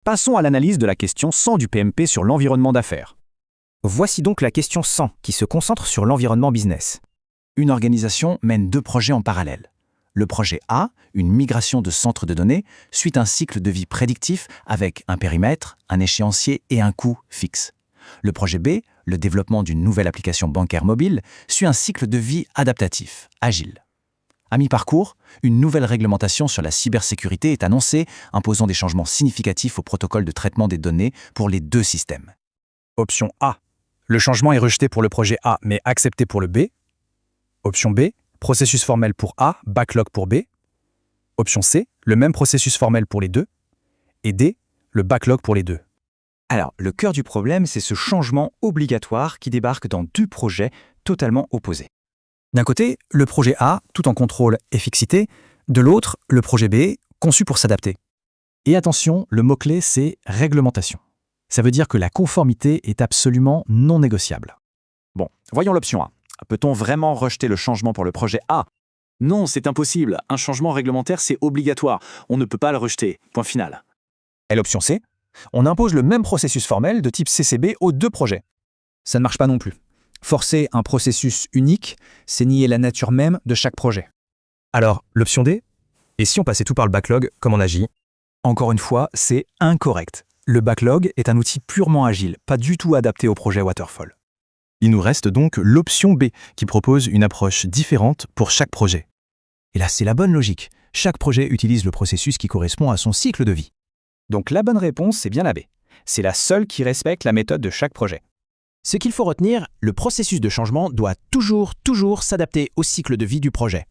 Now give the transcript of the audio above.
Passons à l'analyse de la question 100 du PMP sur l'environnement d'affaires. Voici donc la question 100 qui se concentre sur l'environnement business. Une organisation mène deux projets en parallèle. Le projet A, une migration de centres de données, suit un cycle de vie prédictif avec un périmètre, un échéancier et un coût fixe. Le projet B, le développement d'une nouvelle application bancaire mobile, suit un cycle de vie adaptatif, agile. À mi-parcours, une nouvelle réglementation sur la cybersécurité est annoncée, imposant des changements significatifs au protocole de traitement des données pour les deux systèmes. Option A. Le changement est rejeté pour le projet A mais accepté pour le B. Option B. Processus formel pour A, backlog pour B. Option C. Le même processus formel pour les deux. Et D. Le backlog pour les deux. Alors, le cœur du problème, c'est ce changement obligatoire qui débarque dans deux projets totalement opposés. D'un côté, le projet A, tout en contrôle et fixité. De l'autre, le projet B, conçu pour s'adapter. Et attention, le mot-clé, c'est réglementation. Ça veut dire que la conformité est absolument non négociable. Bon, voyons l'option A. Peut-on vraiment rejeter le changement pour le projet A? Non, c'est impossible. Un changement réglementaire, c'est obligatoire. On ne peut pas le rejeter. Point final. Et l'option C. On impose le même processus formel de type CCB aux deux projets. Ça ne marche pas non plus. Forcer un processus unique, c'est nier la nature même de chaque projet. Alors, l'option D? Et si on passait tout par le backlog, comme on agit? Encore une fois, c'est incorrect. Le backlog est un outil purement agile, pas du tout adapté au projet Waterfall. Il nous reste donc l'option B, qui propose une approche différente pour chaque projet. Et là, c'est la bonne logique. Chaque projet utilise le processus qui correspond à son cycle de vie. Donc la bonne réponse, c'est bien la B. C'est la seule qui respecte la méthode de chaque projet. Ce qu'il faut retenir, le processus de changement doit toujours s'adapter au cycle de vie du projet.